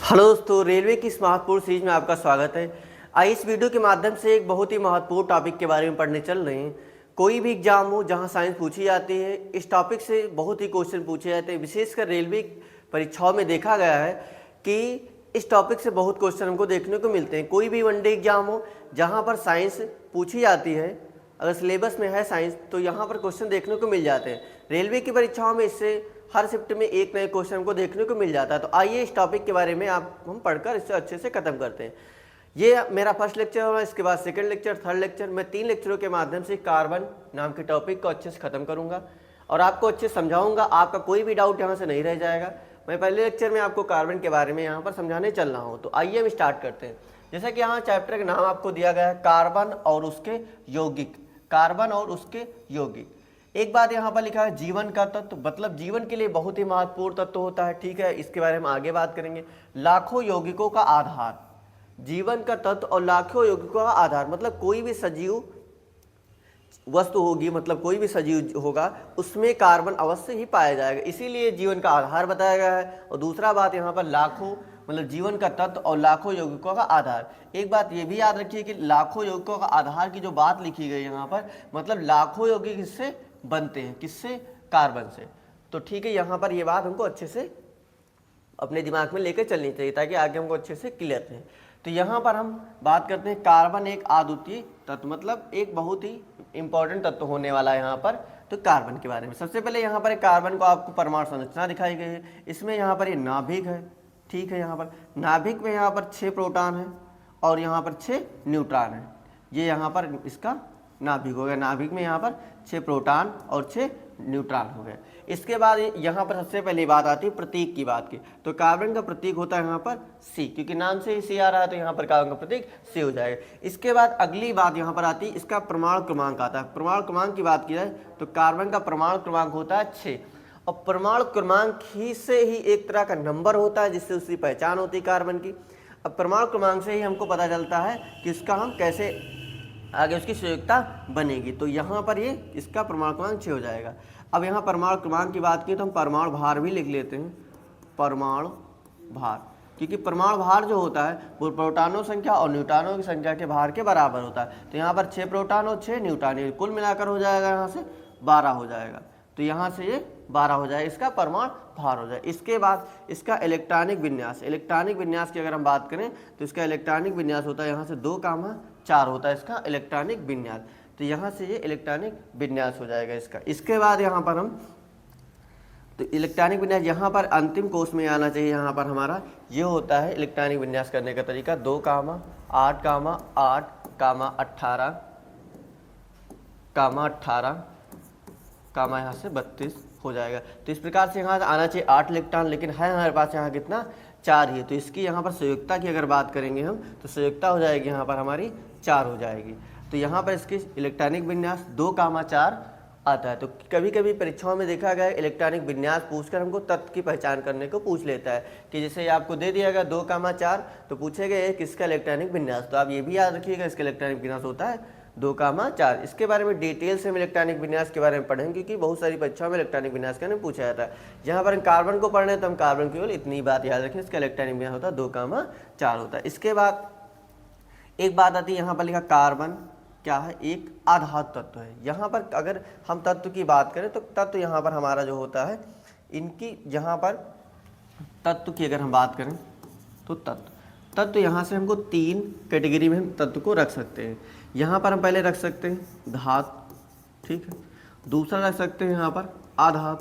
Hello दोस्तों, railway की इस महत्वपूर्ण सीरीज में आपका स्वागत है। आइए इस वीडियो के माध्यम से एक बहुत ही महत्वपूर्ण टॉपिक के बारे में पढ़ने चल रहे हैं। कोई भी एग्जाम हो जहां साइंस पूछी जाती है, इस टॉपिक से बहुत ही क्वेश्चन पूछे जाते हैं। विशेषकर रेलवे परीक्षाओं में देखा गया है कि इस टॉपिक से बहुत क्वेश्चन हमको देखने को मिलते हैं। कोई भी वनडे एग्जाम हो जहाँ पर साइंस पूछी जाती है, अगर सिलेबस में है साइंस, तो यहाँ पर क्वेश्चन देखने को मिल जाते हैं। रेलवे की परीक्षाओं में इससे हर शिफ्ट में एक नए क्वेश्चन हमको देखने को मिल जाता है। तो आइए इस टॉपिक के बारे में हम पढ़कर इससे अच्छे से खत्म करते हैं। ये मेरा फर्स्ट लेक्चर होगा, इसके बाद सेकंड लेक्चर, थर्ड लेक्चर। मैं 3 लेक्चरों के माध्यम से कार्बन नाम के टॉपिक को अच्छे से खत्म करूंगा और आपको अच्छे से समझाऊंगा। आपका कोई भी डाउट यहाँ से नहीं रह जाएगा। मैं पहले लेक्चर में आपको कार्बन के बारे में यहाँ पर समझाने चल रहा हूँ। तो आइए हम स्टार्ट करते हैं। जैसा कि यहाँ चैप्टर का नाम आपको दिया गया है, कार्बन और उसके यौगिक। कार्बन और उसके यौगिक। एक बात यहाँ पर लिखा है, जीवन का तत्व, मतलब जीवन के लिए बहुत ही महत्वपूर्ण तत्व होता है। ठीक है, इसके बारे में आगे बात करेंगे। लाखों यौगिकों का आधार, जीवन का तत्व और लाखों यौगिकों का आधार, मतलब कोई भी सजीव वस्तु होगी, मतलब कोई भी सजीव होगा, उसमें कार्बन अवश्य ही पाया जाएगा, इसीलिए जीवन का आधार बताया गया है। और दूसरा बात यहाँ पर लाखों, मतलब जीवन का तत्व और लाखों यौगिकों का आधार। एक बात ये भी याद रखिए कि लाखों यौगिकों का आधार की जो बात लिखी गई यहाँ पर, मतलब लाखों यौगिक किससे बनते हैं, किससे, कार्बन से। तो ठीक है, यहाँ पर ये बात हमको अच्छे से अपने दिमाग में लेकर चलनी चाहिए ताकि आगे हमको अच्छे से क्लियर रहे। तो यहाँ पर हम बात करते हैं, कार्बन एक अद्वितीय तत्व, मतलब एक बहुत ही इंपॉर्टेंट तत्व होने वाला है यहाँ पर। तो कार्बन के बारे में सबसे पहले यहाँ पर कार्बन को आपको परमाणु संरचना दिखाई गई है। इसमें यहाँ पर ये नाभिक है। ठीक है, यहाँ पर नाभिक में यहाँ पर 6 प्रोटॉन है और यहाँ पर 6 न्यूट्रॉन है। ये यहाँ पर इसका नाभिक हो गया। नाभिक में यहाँ पर 6 प्रोटॉन और 6 न्यूट्रॉन हो गए। इसके बाद यहाँ पर सबसे पहली बात आती है प्रतीक की बात की। तो कार्बन का प्रतीक होता है यहाँ पर सी, क्योंकि नाम से ही सी आ रहा है, तो यहाँ पर कार्बन का प्रतीक सी हो जाएगा। इसके बाद अगली बात यहाँ पर आती है, इसका परमाणु क्रमांक आता है। परमाणु क्रमांक की बात की जाए तो कार्बन का परमाणु क्रमांक होता है 6। और परमाणु क्रमांक ही से ही एक तरह का नंबर होता है जिससे उसकी पहचान होती है कार्बन की। अब परमाणु क्रमांक से ही हमको पता चलता है कि इसका हम कैसे आगे उसकी संयुक्ता बनेगी। तो यहाँ पर ये इसका परमाणु क्रमांक 6 हो जाएगा। अब यहाँ परमाणु क्रमांक की बात की तो हम परमाणु भार भी लिख लेते हैं, परमाणु भार, क्योंकि परमाणु भार जो होता है वो प्रोटॉनों संख्या और न्यूट्रॉनों की संख्या के भार के बराबर होता है। तो यहाँ पर 6 प्रोटॉन और 6 न्यूट्रॉन, कुल मिलाकर हो जाएगा यहाँ से 12 हो जाएगा। तो यहाँ से ये 12 हो जाएगा, इसका परमाणु भार हो जाए। इसके बाद इसका इलेक्ट्रॉनिक विन्यास, इलेक्ट्रॉनिक विन्यास की अगर हम बात करें तो इसका इलेक्ट्रॉनिक विन्यास होता है यहाँ से 2,4 होता है इसका इलेक्ट्रॉनिक विन्यास। तो यहाँ से ये इलेक्ट्रॉनिक विन्यास हो जाएगा इसका। इसके बाद यहाँ पर हम तो इलेक्ट्रॉनिक विन्यास यहाँ पर अंतिम कोष में आना चाहिए। यहाँ पर हमारा ये होता है इलेक्ट्रॉनिक विन्यास करने का तरीका, 2,8,8, 18, यहाँ से 32 हो जाएगा। तो इस प्रकार से यहाँ आना चाहिए 8 इलेक्ट्रॉन, लेकिन है हमारे पास यहाँ कितना, 4 ही है। तो इसकी यहाँ पर संयुक्ता की अगर बात करेंगे हम तो संयुक्ता हो जाएगी यहाँ पर हमारी 4 हो जाएगी। तो यहाँ पर इसकी इलेक्ट्रॉनिक विन्यास 2,4 आता है। तो कभी कभी परीक्षाओं में देखा गया इलेक्ट्रॉनिक विन्यास पूछकर हमको तत्व की पहचान करने को पूछ लेता है कि जैसे आपको दे दिया गया 2,4 तो पूछेगा ये किसका इलेक्ट्रॉनिक विन्यास। तो आप ये भी याद रखिएगा इसका इलेक्ट्रॉनिक विन्यास होता है 2,4। इसके बारे में डिटेल से हम इलेक्ट्रॉनिक विन्यास के बारे में पढ़ेंगे, क्योंकि बहुत सारी परीक्षाओं में इलेक्ट्रॉनिक विन्यास का नाम पूछा जाता है। यहाँ पर कार्बन को पढ़ने तो हम कार्बन केवल इतनी बात याद रखें, इसका इलेक्ट्रॉनिक विन्यास होता है 2,4 होता है। इसके बाद एक बात आती है, यहाँ पर लिखा कार्बन क्या है, एक आधात तत्व है। यहाँ पर अगर हम तत्व की बात करें तो तत्व यहाँ पर हमारा जो होता है, इनकी यहाँ पर तत्व की अगर हम बात करें तो तत्व यहाँ से हमको 3 कैटेगरी में हम तत्व को रख सकते हैं। यहाँ पर हम पहले रख सकते हैं धात, ठीक है, दूसरा रख सकते हैं यहाँ पर आधात,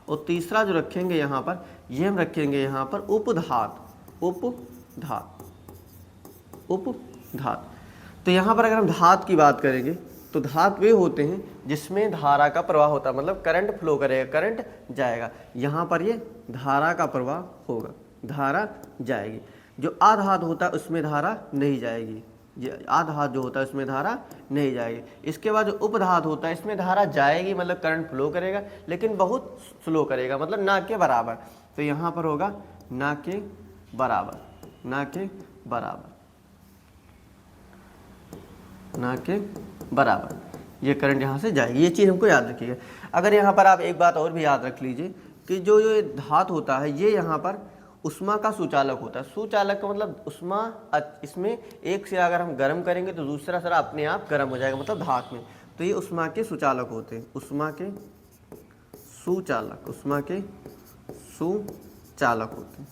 और तीसरा जो रखेंगे यहाँ पर ये हम रखेंगे यहाँ पर उपधात। तो यहाँ पर अगर हम धात की बात करेंगे तो धात वे होते हैं जिसमें धारा का प्रवाह होता है, मतलब करंट फ्लो करेगा, करंट जाएगा। यहाँ पर ये धारा का प्रवाह होगा, धारा जाएगी। जो आधात होता है उसमें धारा नहीं जाएगी, ये आधात जो होता है उसमें धारा नहीं जाएगी। इसके बाद जो उपधात होता है इसमें धारा जाएगी, मतलब करंट फ्लो करेगा, लेकिन बहुत स्लो करेगा, मतलब ना के बराबर। तो यहाँ पर होगा ना के बराबर, ना के बराबर, ना के बराबर, ये करंट यहाँ से जाएगी। ये चीज़ हमको याद रखिएगा। अगर यहाँ पर आप एक बात और भी याद रख लीजिए कि जो ये धात होता है ये यहाँ पर उष्मा का सुचालक होता है। सुचालक का मतलब उष्मा, इसमें एक सिरा अगर हम गर्म करेंगे तो दूसरा सिरा अपने आप गर्म हो जाएगा, मतलब धाक में। तो ये उष्मा के सुचालक होते हैं, उष्मा के सुचालक, उष्मा के सुचालक होते हैं,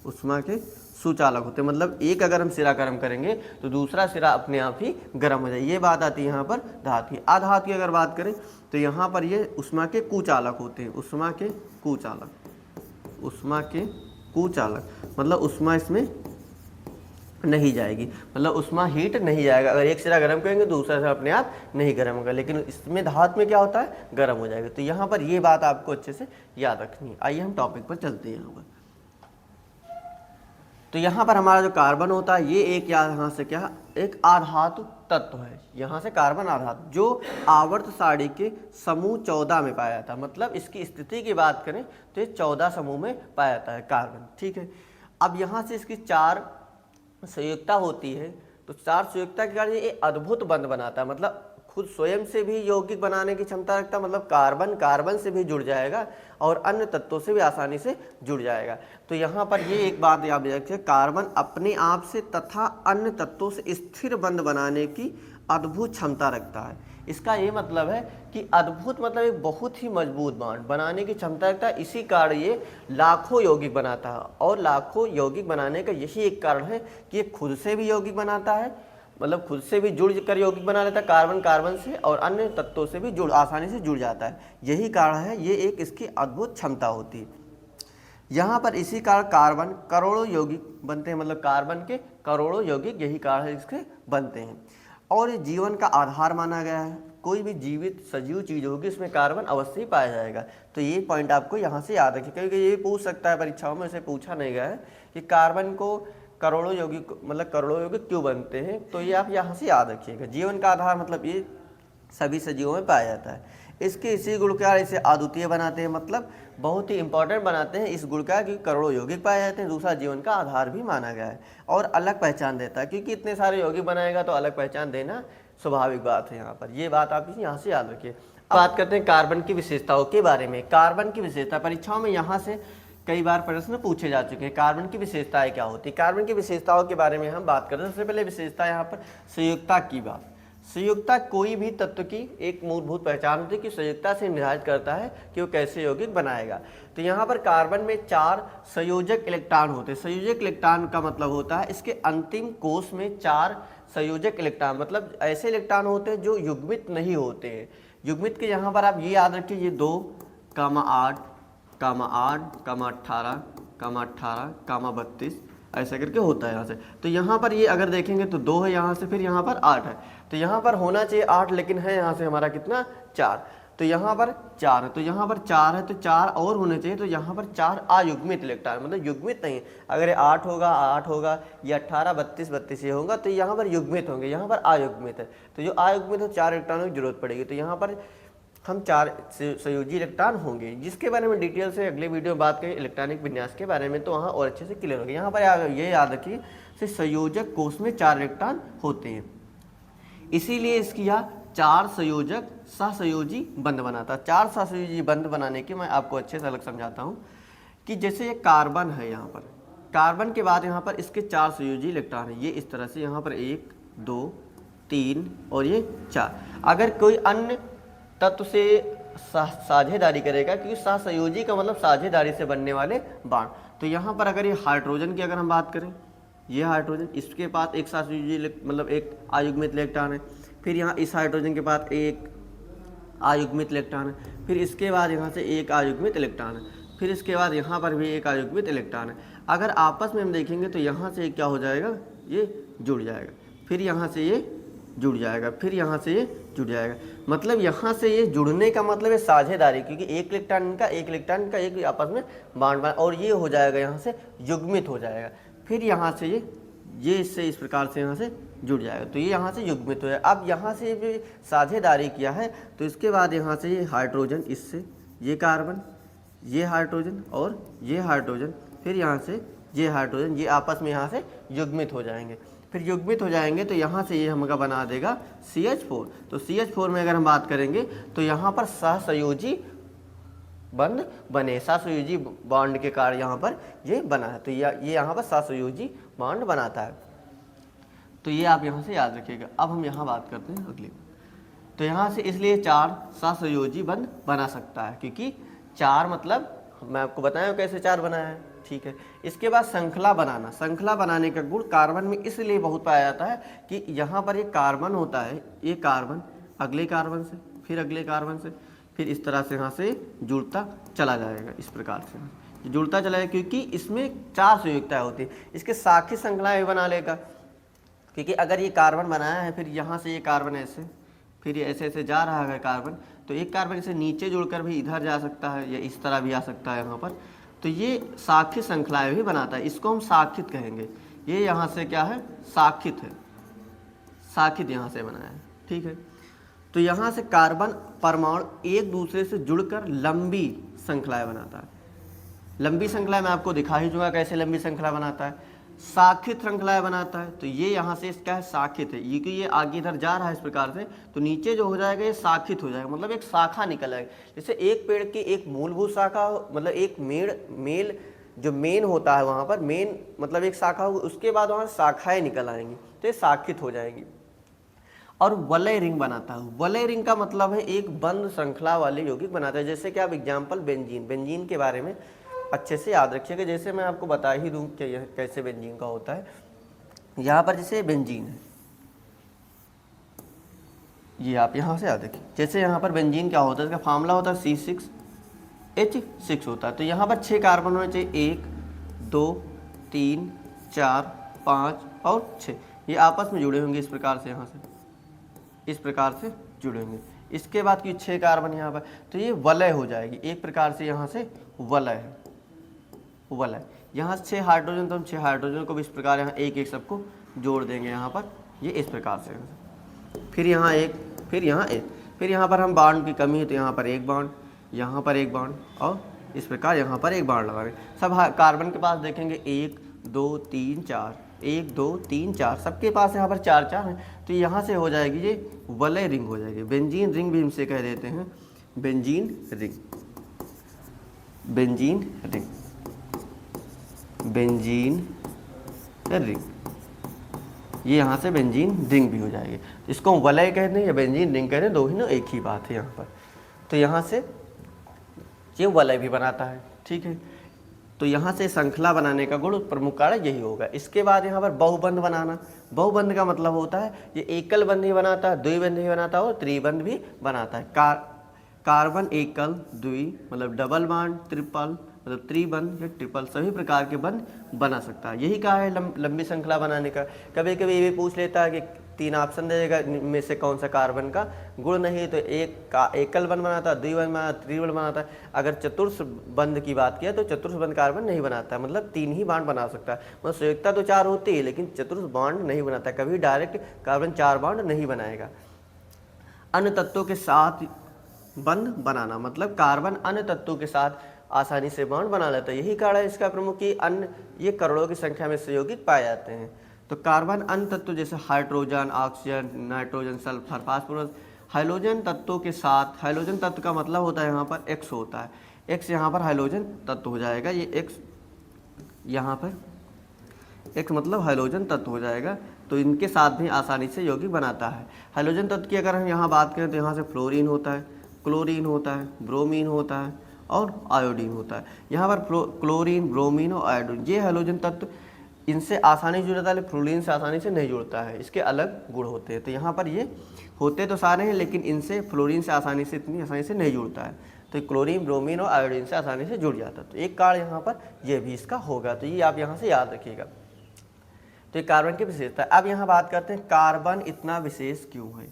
उष्मा के सुचालक होते हैं। मतलब एक अगर हम सिरा गर्म करेंगे तो दूसरा सिरा अपने आप ही गर्म हो जाए, ये बात आती है यहाँ पर धातु की। अधातु की अगर बात करें तो यहाँ पर ये उष्मा के कुचालक होते हैं, उष्मा के कुचालक, उष्मा के कुचालक मतलब उष्मा इसमें नहीं जाएगी, मतलब उष्मा हीट नहीं जाएगा। अगर एक सिरा गर्म करेंगे तो दूसरा सिरा अपने आप नहीं गर्म होगा, लेकिन इसमें धातु में क्या होता है, गर्म हो जाएगा। तो यहाँ पर ये बात आपको अच्छे से याद रखनी है। आइए हम टॉपिक पर चलते हैं। यहाँ पर तो यहाँ पर हमारा जो कार्बन होता है ये एक यहाँ से क्या, एक आधातु तत्व है। यहाँ से कार्बन आधातु जो आवर्त सारणी के समूह 14 में पाया जाता है। मतलब इसकी स्थिति की बात करें तो ये 14 समूह में पाया जाता है कार्बन, ठीक है। अब यहाँ से इसकी 4 संयुक्ता होती है, तो 4 संयुक्ता के कारण ये अद्भुत बंध बनाता है। मतलब खुद स्वयं से भी यौगिक बनाने की क्षमता रखता है, मतलब कार्बन कार्बन से भी जुड़ जाएगा और अन्य तत्वों से भी आसानी से जुड़ जाएगा। तो यहाँ पर ये एक बात याद रखिए, कार्बन अपने आप से तथा अन्य तत्वों से स्थिर बंध बनाने की अद्भुत क्षमता रखता है। इसका ये मतलब है कि अद्भुत मतलब एक बहुत ही मजबूत बॉन्ड बनाने की क्षमता रखता है। इसी कारण ये लाखों यौगिक बनाता है, और लाखों यौगिक बनाने का यही एक कारण है कि ये खुद से भी यौगिक बनाता है, मतलब खुद से भी जुड़ कर यौगिक बना लेता है कार्बन कार्बन से, और अन्य तत्वों से भी आसानी से जुड़ जाता है। यही कारण है, ये एक इसकी अद्भुत क्षमता होती है। यहाँ पर इसी कारण कार्बन करोड़ों यौगिक बनते हैं, मतलब कार्बन के करोड़ों यौगिक यही कारण है इसके बनते हैं। और ये जीवन का आधार माना गया है। कोई भी जीवित सजीव चीज होगी इसमें कार्बन अवश्य ही पाया जाएगा। तो ये पॉइंट आपको यहाँ से याद रखिए, क्योंकि ये पूछ सकता है परीक्षाओं में, इसे पूछा नहीं गया है कि कार्बन को करोड़ों यौगिक मतलब करोड़ों यौगिक क्यों बनते हैं। तो ये आप यहाँ से याद रखिएगा। जीवन का आधार मतलब ये सभी सजीवों में पाया जाता है। इसके इसी गुण के कारण इसे अद्वितीय बनाते हैं, मतलब बहुत ही इंपॉर्टेंट बनाते हैं इस गुण का, क्योंकि करोड़ों यौगिक पाए जाते हैं। दूसरा जीवन का आधार भी माना गया है और अलग पहचान देता है, क्योंकि इतने सारे यौगिक बनाएगा तो अलग पहचान देना स्वाभाविक बात है। यहाँ पर ये बात आप यहाँ से याद रखिए। बात करते हैं कार्बन की विशेषताओं के बारे में। कार्बन की विशेषता परीक्षाओं में यहाँ से कई बार प्रश्न पूछे जा चुके हैं। कार्बन की विशेषताएं क्या होती है, कार्बन की विशेषताओं के बारे में हम बात करते हैं। सबसे पहले विशेषता यहाँ पर संयुक्ता की बात। संयुक्ता कोई भी तत्व की एक मूलभूत पहचान होती है कि संयुक्ता से निर्धारित करता है कि वो कैसे यौगिक बनाएगा। तो यहाँ पर कार्बन में 4 संयोजक इलेक्ट्रॉन होते हैं। संयोजक इलेक्ट्रॉन का मतलब होता है इसके अंतिम कोष में 4 संयोजक इलेक्ट्रॉन, मतलब ऐसे इलेक्ट्रॉन होते हैं जो युग्मित नहीं होते हैं। युग्मित के यहाँ पर आप ये याद रखिए, ये 2, 8, 18, 18, 32 ऐसा करके होता है यहाँ से। तो यहाँ पर ये अगर देखेंगे तो 2 है यहाँ से, फिर यहाँ पर 8 है। तो यहाँ पर होना चाहिए 8, लेकिन है यहाँ से हमारा कितना 4। तो यहाँ पर 4 है, तो यहाँ पर 4 है, तो 4 और होने चाहिए। तो यहाँ पर 4 अयुग्मित इलेक्ट्रॉन, मतलब युग्मित नहीं। अगर ये 8 होगा या 18, 32 ये होगा तो यहाँ पर युग्मित होंगे, यहाँ पर अयुग्मित है। तो जो अयुग्मित हो 4 इलेक्ट्रॉनों की जरूरत पड़ेगी। तो यहाँ पर हम 4 संयोजी इलेक्ट्रॉन होंगे, जिसके बारे में डिटेल से अगले वीडियो में बात करें इलेक्ट्रॉनिक विन्यास के बारे में, तो वहाँ और अच्छे से क्लियर होगा। यहाँ पर ये याद रखिए संयोजक कोष में 4 इलेक्ट्रॉन होते हैं, इसीलिए इसकी यह 4 संयोजक सहसंयोजी बंध बनाता है। 4 सहसंयोजी बंध बनाने की मैं आपको अच्छे से अलग समझाता हूँ कि जैसे ये कार्बन है, यहाँ पर कार्बन के बाद यहाँ पर इसके 4 संयोजी इलेक्ट्रॉन है। ये इस तरह से यहाँ पर 1, 2, 3 और ये 4। अगर कोई अन्य तत्व से साझेदारी करेगा, क्योंकि सहसंयोजी का मतलब साझेदारी से बनने वाले बाण। तो यहाँ पर अगर ये हाइड्रोजन की अगर हम बात करें, ये हाइड्रोजन, इसके पास एक सहसंयोजी मतलब एक अयुग्मित इलेक्ट्रॉन है। फिर यहाँ इस हाइड्रोजन के पास एक अयुग्मित इलेक्ट्रॉन है। फिर इसके बाद यहाँ से एक अयुग्मित इलेक्ट्रॉन है। फिर इसके बाद यहाँ पर भी एक अयुग्मित इलेक्ट्रॉन है। अगर आपस में हम देखेंगे तो यहाँ से क्या हो जाएगा, ये जुड़ जाएगा, फिर यहाँ से ये जुड़ जाएगा, फिर यहाँ से ये जुड़ जाएगा। मतलब यहाँ से ये जुड़ने का मतलब है साझेदारी, क्योंकि एक इलेक्ट्रॉन का एक आपस में बांड बना, और ये हो जाएगा यहाँ से युग्मित हो जाएगा। फिर यहाँ से ये इससे इस प्रकार से यहाँ से जुड़ जाएगा, तो ये यहाँ से युग्मित हो जाएगा। अब यहाँ से भी साझेदारी किया है, तो इसके बाद यहाँ से ये हाइड्रोजन, इससे ये कार्बन, ये हाइड्रोजन और ये हाइड्रोजन, फिर यहाँ से ये हाइड्रोजन, ये आपस में यहाँ से युग्मित हो जाएंगे। फिर युग्मित हो जाएंगे तो यहाँ से ये हमका बना देगा CH4। तो CH4 में अगर हम बात करेंगे तो यहाँ पर सहसंयोजी बंध बने, सहसंयोजी बॉन्ड के कारण यहाँ पर ये बना है। तो ये यहाँ पर सहसंयोजी बॉन्ड बनाता है। तो ये आप यहाँ से याद रखिएगा। अब हम यहाँ बात करते हैं अगली। तो यहाँ से इसलिए 4 सहसंयोजी बंध बना सकता है, क्योंकि 4 मतलब मैं आपको बताया कैसे 4 बनाया है, ठीक है। इसके बाद श्रृंखला बनाना, श्रृंखला बनाने का गुण कार्बन में इसलिए बहुत पाया जाता है कि यहाँ पर एक कार्बन होता है, ये कार्बन अगले कार्बन से, फिर अगले कार्बन से, फिर इस तरह से यहाँ से जुड़ता चला जाएगा, इस प्रकार से जुड़ता चला जाएगा, क्योंकि इसमें 4 संयुक्ताएं होती है। इसके साखी श्रृंखला भी बना लेगा, क्योंकि अगर ये कार्बन बनाया है, फिर यहाँ से ये कार्बन ऐसे, फिर ये ऐसे ऐसे जा रहा है कार्बन, तो एक कार्बन इसे नीचे जुड़कर भी इधर जा सकता है या इस तरह भी आ सकता है यहाँ पर। तो ये साखी श्रृंखलाएं भी बनाता है, इसको हम साखित कहेंगे। ये यहाँ से क्या है, साखित है, साखित यहाँ से बनाया है, ठीक है। तो यहाँ से कार्बन परमाणु एक दूसरे से जुड़कर लंबी श्रृंखलाएं बनाता है। लंबी श्रृंखला मैं आपको दिखा ही दूंगा कैसे लंबी श्रृंखला बनाता है। साखित श्रृंखलाएं बनाता है, तो ये यहाँ से इसका है साखित है, ये कि ये आगे इधर जा रहा है इस प्रकार से, तो नीचे जो हो जाएगा ये साखित हो जाएगा, मतलब एक शाखा निकल आएगी। जैसे एक पेड़ की एक मूलभूत शाखा हो, मतलब एक मेल जो मेन होता है वहाँ पर मेन मतलब एक शाखा हो, उसके बाद वहाँ शाखाएँ निकल आएंगी, तो ये साखित हो जाएगी। और वलय रिंग बनाता है। वलय रिंग का मतलब है एक बंद श्रृंखला वाले यौगिक बनाता है। जैसे कि आप एग्जाम्पल बेंजीन, बेंजीन के बारे में अच्छे से याद रखिएगा, जैसे मैं आपको बता ही दूं कि यह कैसे बेंजीन का होता है। यहाँ पर जैसे बेंजीन है, ये आप यहाँ से याद रखिए। जैसे यहाँ पर बेंजीन क्या होता है, इसका फार्मूला होता है C6H6 होता है। तो यहाँ पर 6 कार्बन होने चाहिए, 1 2 3 4 5 और 6, ये आपस में जुड़े होंगे इस प्रकार से, यहाँ से इस प्रकार से जुड़े होंगे। इसके बाद की 6 कार्बन यहाँ पर, तो ये वलय हो जाएगी एक प्रकार से, यहाँ से वलय है, वलय। यहाँ 6 हाइड्रोजन, तो हम 6 हाइड्रोजन को भी इस प्रकार यहाँ एक एक सबको जोड़ देंगे यहाँ पर, ये इस प्रकार से। फिर यहाँ एक, फिर यहाँ एक, फिर यहाँ पर हम बॉन्ड की कमी है तो यहाँ पर एक बॉन्ड, यहाँ पर एक बॉन्ड, और इस प्रकार यहाँ पर एक बॉन्ड लगाएंगे। सब कार्बन के पास देखेंगे 1 2 3 4, 1 2 3 4, सबके पास यहाँ पर 4 4 हैं, तो यहाँ से हो जाएगी ये वलय रिंग हो जाएगी। बेंजीन रिंग भी इनसे कह देते हैं, benzene ring, benzene ring, benzene ring, ये यहाँ से बेंजीन रिंग भी हो जाएगी। इसको हम वलय कहते हैं या बेंजीन रिंग कहते हैं, दो ही ना एक ही बात है यहाँ पर। तो यहाँ से ये वलय भी बनाता है, ठीक है। तो यहाँ से श्रृंखला बनाने का गुण प्रमुख कारण यही होगा। इसके बाद यहाँ पर बहुबंध बनाना। बहुबंध का मतलब होता है ये एकल बंध ही बनाता है, द्विबंध ही बनाता है और त्रिबंध भी बनाता है। कार्बन एकल, द्वि मतलब डबल बॉन्ड, ट्रिपल मतलब त्रिबंध या ट्रिपल, सभी प्रकार के बंध बना सकता है। यही कहा है लंबी श्रृंखला बनाने का। कभी कभी ये भी पूछ लेता है कि 3 ऑप्शन दे देगा, में से कौन सा कार्बन का गुण नहीं, तो एक का एकल बंध बनाता है, द्विबंध बनाता है, त्रिबंध बनाता है। अगर चतुर्थ बंध की बात किया तो चतुर्थ बंध कार्बन नहीं बनाता है, मतलब 3 ही बॉन्ड बना सकता है। मतलब संयुक्ता तो 4 होती है लेकिन चतुर्थ बॉन्ड नहीं बनाता है, कभी डायरेक्ट कार्बन 4 बॉन्ड नहीं बनाएगा। अन्य तत्वों के साथ बंध बनाना, मतलब कार्बन अन्य तत्वों के साथ आसानी से बॉन्ड बना लेता है। यही कारण है इसका प्रमुख कि अन्य ये करोड़ों की संख्या में सहयोगिक पाए जाते हैं। तो कार्बन अन्य तत्व जैसे hydrogen, oxygen, nitrogen, sulphur, phosphorus, hydrogen तत्वों के साथ, हाइड्रोजन तत्व का मतलब होता है यहाँ पर X होता है, X यहाँ पर हाइड्रोजन तत्व हो जाएगा, ये X यहाँ पर X मतलब हाइड्रोजन तत्व हो जाएगा। तो इनके साथ भी आसानी से यौगिक बनाता है। हाइड्रोजन तत्व की अगर हम यहाँ बात करें तो यहाँ से फ्लोरीन होता है, क्लोरीन होता है, ब्रोमीन होता है और आयोडीन होता है। यहाँ पर क्लोरीन, ब्रोमीन और आयोडीन ये हाइड्रोजन तत्व, इनसे आसानी से जुड़ता है, फ्लोरीन से आसानी से नहीं जुड़ता है, इसके अलग गुण होते हैं। तो यहाँ पर ये होते तो सारे हैं लेकिन इनसे फ्लोरीन से आसानी से, इतनी आसानी से नहीं जुड़ता है। तो क्लोरीन, ब्रोमीन और आयोडीन से आसानी से जुड़ जाता है। तो एक कारण यहाँ पर ये भी इसका होगा, तो ये आप यहाँ से याद रखिएगा। तो ये कार्बन की विशेषता है। अब यहाँ बात करते हैं कार्बन इतना विशेष क्यों है।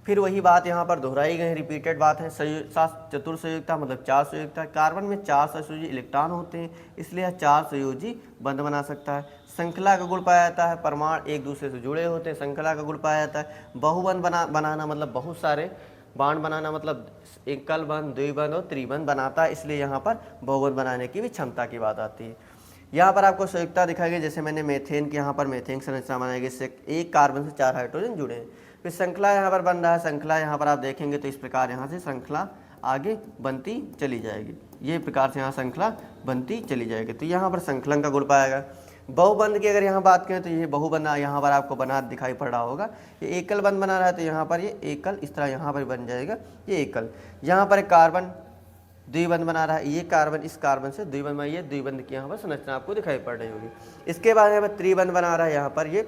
फिर वही बात यहाँ पर दोहराई गई, रिपीटेड बात है। चतुर्थ संयुक्ता मतलब 4 संयुक्ता। कार्बन में 4 सहसंयोजी इलेक्ट्रॉन होते हैं, इसलिए यह 4 संयोजी बंध बना सकता है। श्रृंखला का गुण पाया जाता है, परमाणु एक दूसरे से जुड़े होते हैं, श्रृंखला का गुण पाया जाता है। बहुबंध बनाना मतलब बहुत सारे बाण बनाना, मतलब एकल बंध, द्विबंध और त्रिबंध बनाता है, इसलिए यहाँ पर बहुबंध बनाने की भी क्षमता की बात आती है। यहाँ पर आपको संयुक्ता दिखाई गई, जैसे मैंने मेथेन की यहाँ पर मेथेन संरचना बनाई गई, इससे एक कार्बन से 4 हाइड्रोजन जुड़े हैं। फिर श्रृंखला यहाँ पर बन रहा है। श्रृंखला यहाँ पर आप देखेंगे तो इस प्रकार यहाँ से श्रृंखला आगे बनती चली जाएगी। ये प्रकार से यहाँ श्रृंखला बनती चली जाएगी। तो यहाँ पर संकलन का गुण पाएगा। बहुबंध की अगर यहाँ बात करें तो ये बहुबंध यहाँ पर आपको बना दिखाई पड़ रहा होगा। ये एकल बंध बना रहा है तो यहाँ पर ये एकल इस तरह यहाँ पर बन जाएगा, ये एकल। यहाँ पर कार्बन द्विबंध बना रहा है, ये कार्बन इस कार्बन से द्विबंध बनाइए, द्विबंध की यहाँ पर संरचना आपको दिखाई पड़ रही होगी। इसके बाद यहाँ पर त्रिबंध बना रहा है, यहाँ पर ये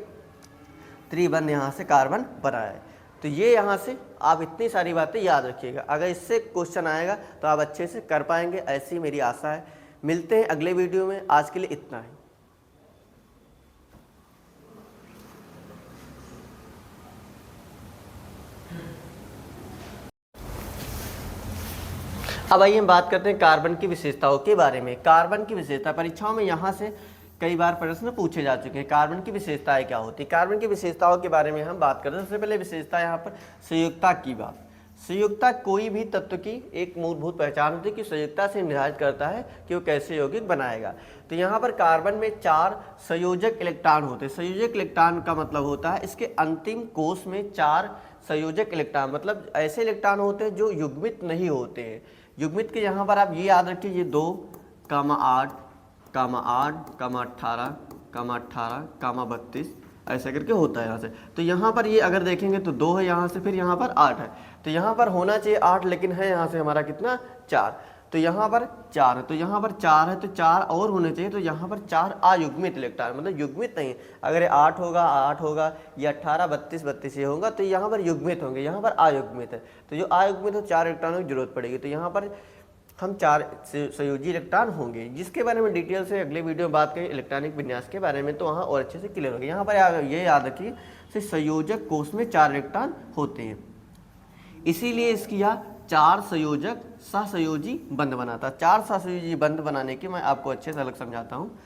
त्रिबंध यहाँ से कार्बन बना है। तो ये यहाँ से आप इतनी सारी बातें याद रखिएगा। अगर इससे क्वेश्चन आएगा तो आप अच्छे से कर पाएंगे, ऐसी मेरी आशा है। मिलते हैं अगले वीडियो में, आज के लिए इतना ही। अब आइए हम बात करते हैं कार्बन की विशेषताओं के बारे में। कार्बन की विशेषता परीक्षाओं में यहाँ से कई बार प्रश्न पूछे जा चुके हैं। कार्बन की विशेषताएं क्या होती है? कार्बन की विशेषताओं के बारे में हम बात करते हैं। सबसे पहले विशेषता यहाँ पर संयुक्तता की बात। संयुक्तता कोई भी तत्व की एक मूलभूत पहचान होती है कि संयुक्तता से निर्धारित करता है कि वो कैसे यौगिक बनाएगा। तो यहाँ पर कार्बन में 4 संयोजक इलेक्ट्रॉन होते हैं। संयोजक इलेक्ट्रॉन का मतलब होता है इसके अंतिम कोष में 4 संयोजक इलेक्ट्रॉन, मतलब ऐसे इलेक्ट्रॉन होते हैं जो युग्मित नहीं होते हैं। युग्मित के यहाँ पर आप ये याद रखिए, ये 2, 8, 18, 18, 32 ऐसे करके होता है यहाँ से। तो यहाँ पर ये अगर देखेंगे तो 2 है यहाँ से, फिर यहाँ पर 8 है। तो यहाँ पर होना चाहिए 8, लेकिन है यहाँ से हमारा कितना 4। तो यहाँ पर 4 है, तो यहाँ पर 4 है, तो 4 और होने चाहिए। तो यहाँ पर 4 अयुग्मित इलेक्ट्रॉन, मतलब युग्मित नहीं। अगर 8 होगा या 18, 32 ये होगा तो यहाँ पर युग्मित होंगे, यहाँ पर अयुग्मित है। तो जो अयुग्मित है 4 इलेक्ट्रॉनों की जरूरत पड़ेगी। तो यहाँ पर हम 4 संयोजी इलेक्ट्रॉन होंगे, जिसके बारे में डिटेल से अगले वीडियो में बात करें इलेक्ट्रॉनिक विन्यास के बारे में, तो वहाँ और अच्छे से क्लियर होगा। यहाँ पर ये याद रखिए संयोजक कोष में 4 इलेक्ट्रॉन होते हैं, इसीलिए इसकी यह 4 संयोजक सहसंयोजी बंध बनाता है। 4 सहसंयोजी बंध बनाने की मैं आपको अच्छे से अलग समझाता हूँ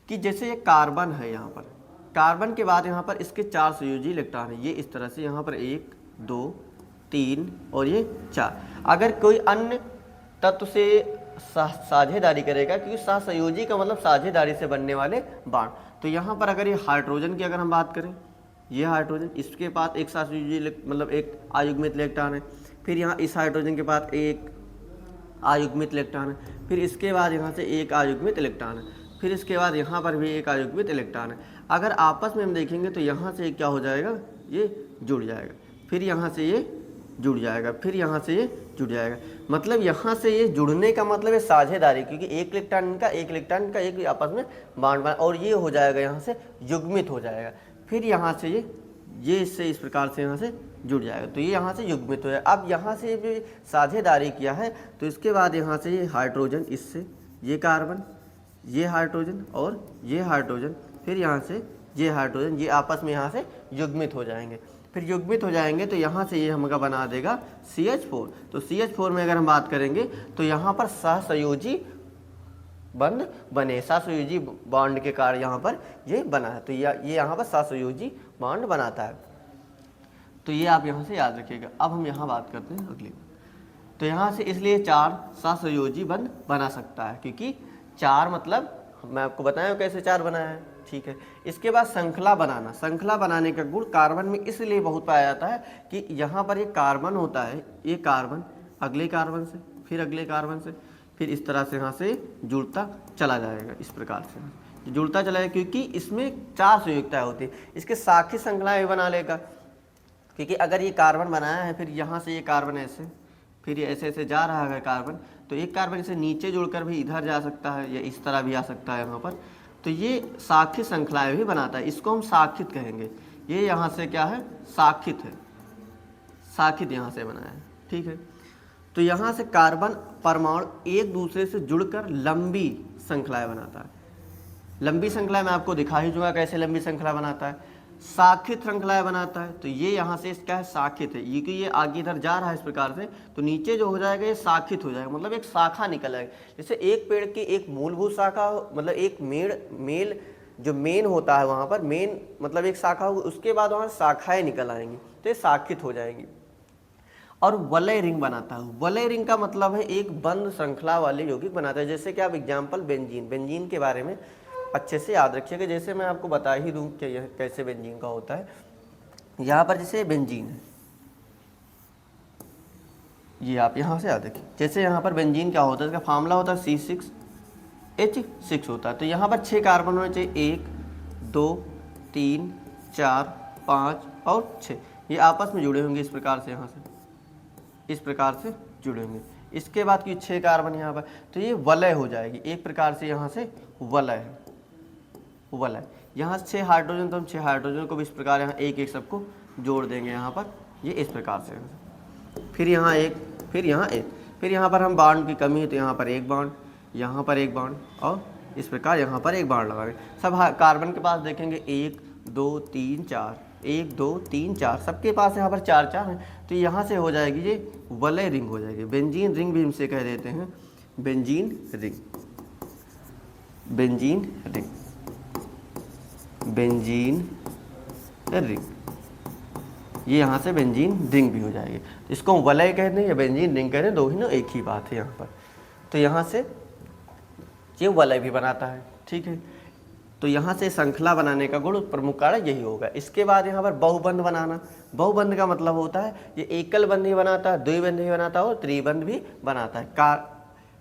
कि जैसे ये कार्बन है, यहाँ पर कार्बन के बाद यहाँ पर इसके 4 संयोजी इलेक्ट्रॉन है। ये इस तरह से यहाँ पर 1, 2, 3 और ये 4। अगर कोई अन्य तत्व से साझेदारी करेगा, क्योंकि सहसंयोजी का मतलब साझेदारी से बनने वाले बाण। तो यहाँ पर अगर ये हाइड्रोजन की अगर हम बात करें, ये हाइड्रोजन, इसके पास एक सहसंयोजी मतलब एक अयुग्मित इलेक्ट्रॉन है। फिर यहाँ इस हाइड्रोजन के पास एक अयुग्मित इलेक्ट्रॉन है। फिर इसके बाद यहाँ से एक अयुग्मित इलेक्ट्रॉन है। फिर इसके बाद यहाँ पर भी एक अयुग्मित इलेक्ट्रॉन है। अगर आपस में हम देखेंगे तो यहाँ से क्या हो जाएगा, ये जुड़ जाएगा, फिर यहाँ से ये जुड़ जाएगा, फिर यहाँ से ये जुड़ जाएगा। मतलब यहाँ से ये जुड़ने का मतलब है साझेदारी, क्योंकि एक इलेक्ट्रॉन का एक आपस में बांड बना, और ये हो जाएगा यहाँ से युग्मित हो जाएगा। फिर यहाँ से ये इससे इस प्रकार से यहाँ से जुड़ जाएगा, तो ये यहाँ से युग्मित हो जाएगा। अब यहाँ से भी साझेदारी किया है, तो इसके बाद यहाँ से ये हाइड्रोजन, इससे ये कार्बन, ये हाइड्रोजन और ये हाइड्रोजन, फिर यहाँ से ये हाइड्रोजन, ये आपस में यहाँ से युग्मित हो जाएंगे। फिर युग्मित हो जाएंगे तो यहाँ से ये हमका बना देगा CH4। तो CH4 में अगर हम बात करेंगे तो यहाँ पर सहसंयोजी बंध बने, सहसंयोजी बॉन्ड के कारण यहाँ पर ये बना है। तो ये यहाँ पर सहसंयोजी बॉन्ड बनाता है। तो ये आप यहाँ से याद रखिएगा। अब हम यहाँ बात करते हैं अगली। तो यहाँ से इसलिए 4 सहसंयोजी बंध बना सकता है, क्योंकि 4 मतलब मैं आपको बताया कैसे 4 बनाया है, ठीक है। इसके बाद श्रृंखला बनाना। श्रृंखला बनाने का गुण कार्बन में इसलिए बहुत पाया जाता है कि यहाँ पर ये कार्बन होता है, ये कार्बन अगले कार्बन से, फिर अगले कार्बन से, फिर इस तरह से यहाँ से जुड़ता चला जाएगा, इस प्रकार से जुड़ता चला जाएगा, क्योंकि इसमें 4 संयुक्तताएं होती है। इसके साखी श्रृंखला भी बना लेगा, क्योंकि अगर ये कार्बन बनाया है, फिर यहाँ से ये कार्बन ऐसे, फिर ये ऐसे ऐसे जा रहा है कार्बन, तो एक कार्बन इसे नीचे जुड़कर भी इधर जा सकता है या इस तरह भी आ सकता है यहाँ पर। तो ये साखित श्रृंखलाएं भी बनाता है, इसको हम साखित कहेंगे। ये यहाँ से क्या है, साखित है, साखित यहाँ से बनाया है, ठीक है। तो यहाँ से कार्बन परमाणु एक दूसरे से जुड़कर लंबी श्रृंखलाएं बनाता है। लंबी श्रृंखला मैं आपको दिखा ही दूंगा कैसे लंबी श्रृंखला बनाता है। साखित श्रृंखलाएं बनाता है, तो ये यहाँ से क्या है, साखित है, ये कि ये आगे इधर जा रहा है इस प्रकार से, तो नीचे जो हो जाएगा ये साखित हो जाएगा, मतलब एक शाखा निकल आएगी। जैसे एक पेड़ की एक मूलभूत शाखा, मतलब एक मेल जो मेन होता है वहाँ पर मेन मतलब एक शाखा होगी, उसके बाद वहाँ शाखाएं निकल आएंगी, तो ये साखित हो जाएंगी। और वलय रिंग बनाता है। वलय रिंग का मतलब है एक बंद श्रृंखला वाले यौगिक बनाता है। जैसे कि आप एग्जाम्पल बेंजीन के बारे में अच्छे से याद रखिएगा। जैसे मैं आपको बता ही दूं कि यह कैसे बेंजीन का होता है। यहाँ पर जैसे बेंजीन है, ये आप यहाँ से याद रखिए। जैसे यहाँ पर बेंजीन क्या होता है, इसका फार्मूला होता है C6H6 होता है। तो यहाँ पर 6 कार्बन होने चाहिए, 1 2 3 4 5 और 6। ये आपस में जुड़े होंगे इस प्रकार से, यहाँ से इस प्रकार से जुड़े होंगे। इसके बाद की 6 कार्बन यहाँ पर, तो ये वलय हो जाएगी एक प्रकार से, यहाँ से वलय है, वलय। यहाँ 6 हाइड्रोजन, तो हम 6 हाइड्रोजन को भी इस प्रकार यहाँ एक एक सबको जोड़ देंगे यहाँ पर, ये इस प्रकार से। फिर यहाँ एक, फिर यहाँ एक, फिर यहाँ पर हम बॉन्ड की कमी है तो यहाँ पर एक बॉन्ड, यहाँ पर एक बॉन्ड और इस प्रकार यहाँ पर एक बॉन्ड लगाएंगे। सब कार्बन के पास देखेंगे 1 2 3 4, 1 2 3 4, सबके पास यहाँ पर 4 4 है। तो यहाँ से हो जाएगी ये वलय रिंग हो जाएगी। बेंजीन रिंग भी हमसे कह देते हैं, benzene ring, benzene ring, benzene ring. ये यहाँ से बेंजीन रिंग भी हो जाएगी। तो इसको वलय कहते हैं या बेंजीन रिंग कहते हैं, दो ही ना एक ही बात है यहाँ पर। तो यहाँ से ये वलय भी बनाता है, ठीक है। तो यहाँ से श्रृंखला बनाने का गुण प्रमुख कारण यही होगा। इसके बाद यहाँ पर बहुबंध बनाना। बहुबंध का मतलब होता है ये एकल बंध ही बनाता है, द्विबंध भी बनाता है और त्रिबंध भी बनाता है।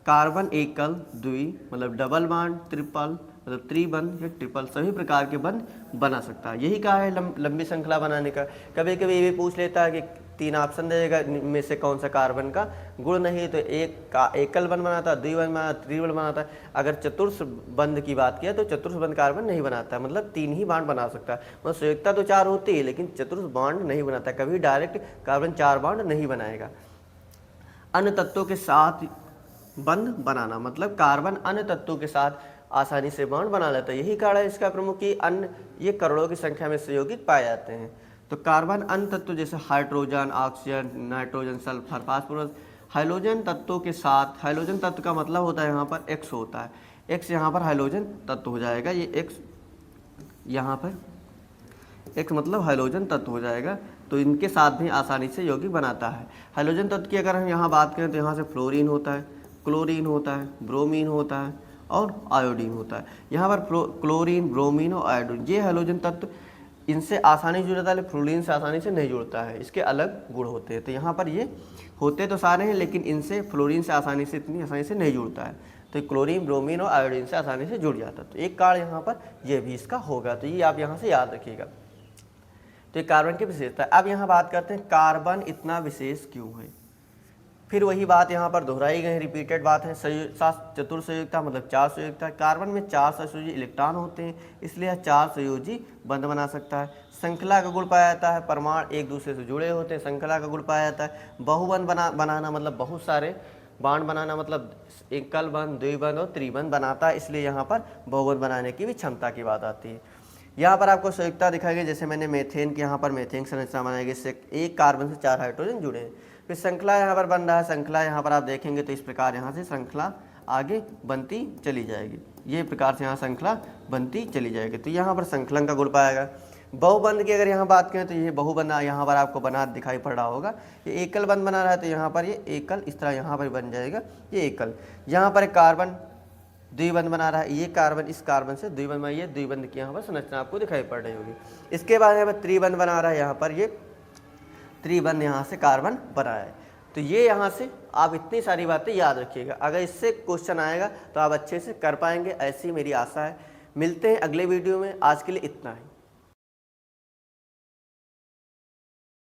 कार्बन एकल, द्वि मतलब डबल बॉन्ड, ट्रिपल मतलब त्रिबंध या ट्रिपल, सभी प्रकार के बंध बना सकता है। यही कहा है लंबी श्रृंखला बनाने का। कभी कभी ये भी पूछ लेता है कि 3 ऑप्शन दे देगा में से कौन सा कार्बन का गुण नहीं, तो एक का एकल बंध बनाता है, द्विबंध बनाता है, त्रिबंध बनाता है। अगर चतुर्थ बंध की बात किया तो चतुर्थ बंध कार्बन नहीं बनाता है, मतलब 3 ही बॉन्ड बना सकता है। मतलब संयुक्ता तो 4 होती है लेकिन चतुर्थ बॉन्ड नहीं बनाता, कभी डायरेक्ट कार्बन 4 बॉन्ड नहीं बनाएगा। अन्य तत्वों के साथ बंध बनाना, मतलब कार्बन अन्य तत्वों के साथ आसानी से बॉन्ड बना लेता है। यही कारण है इसका प्रमुख कि अन्य ये करोड़ों की संख्या में संयोगित पाए जाते हैं। तो कार्बन अन्य तत्व जैसे hydrogen, oxygen, nitrogen, sulphur, phosphorus, hydrogen तत्वों के साथ, हाइड्रोजन तत्व का मतलब होता है यहाँ पर X होता है, X यहाँ पर हाइड्रोजन तत्व हो जाएगा। ये X यहाँ पर X मतलब हाइड्रोजन तत्व हो जाएगा। तो इनके साथ भी आसानी से यौगिक बनाता है। हाइड्रोजन तत्व की अगर हम यहाँ बात करें तो यहाँ से फ्लोरीन होता है, क्लोरीन होता है, ब्रोमीन होता है और आयोडीन होता है। यहाँ पर क्लोरीन, ब्रोमीन और आयोडीन ये हाइड्रोजन तत्व, इनसे आसानी से जुड़ता है, फ्लोरीन से आसानी से नहीं जुड़ता है, इसके अलग गुण होते हैं। तो यहाँ पर ये होते तो सारे हैं लेकिन इनसे फ्लोरीन से आसानी से, इतनी आसानी से नहीं जुड़ता है। तो क्लोरीन, ब्रोमीन और आयोडीन से आसानी से जुड़ जाता है। तो एक कारण यहाँ पर ये भी इसका होगा, तो ये आप यहाँ से याद रखिएगा। तो ये कार्बन की विशेषता। अब यहाँ बात करते हैं कार्बन इतना विशेष क्यों है। फिर वही बात यहाँ पर दोहराई गई, रिपीटेड बात है। चतुर्थ संयुक्ता मतलब 4 संयुक्ता। कार्बन में 4 संयोजी इलेक्ट्रॉन होते हैं, इसलिए 4 संयोजी बंध बना सकता है। श्रृंखला का गुण पाया जाता है, परमाणु एक दूसरे से जुड़े होते हैं, श्रृंखला का गुण पाया जाता है। बहुबंध बनाना मतलब बहुत सारे बॉन्ड बनाना, मतलब एकल बंध, द्विबंध और त्रिबंध बनाता है, इसलिए यहाँ पर बहुबंध बनाने की भी क्षमता की बात आती है। यहाँ पर आपको संयुक्ता दिखाई गई, जैसे मैंने मेथेन की यहाँ पर मेथेन संरचना बनाई गई, इससे एक कार्बन से 4 हाइड्रोजन जुड़े हैं। फिर श्रृंखला यहाँ पर बन रहा है, श्रृंखला यहाँ पर आप देखेंगे तो इस प्रकार यहाँ से श्रृंखला आगे बनती चली जाएगी, ये प्रकार से यहाँ श्रृंखला बनती चली जाएगी। तो यहाँ पर श्रृंखलन का गुण पाएगा। बहुबंध की अगर यहाँ बात करें तो ये बहुबंध यहाँ पर आपको बना दिखाई पड़ रहा होगा। ये एकल बंध बना रहा है तो यहाँ पर ये एकल इस तरह यहाँ पर बन जाएगा, ये एकल। यहाँ पर कार्बन द्विबंध बना रहा है, ये कार्बन इस कार्बन से द्विबंध में, ये द्विबंध की यहाँ पर संरचना आपको दिखाई पड़ रही होगी। इसके बाद यहाँ पर त्रिबंध बना रहा है, यहाँ पर ये त्रिबंध यहाँ से कार्बन बना है। तो ये यहाँ से आप इतनी सारी बातें याद रखिएगा, अगर इससे क्वेश्चन आएगा तो आप अच्छे से कर पाएंगे, ऐसी मेरी आशा है। मिलते हैं अगले वीडियो में, आज के लिए इतना ही।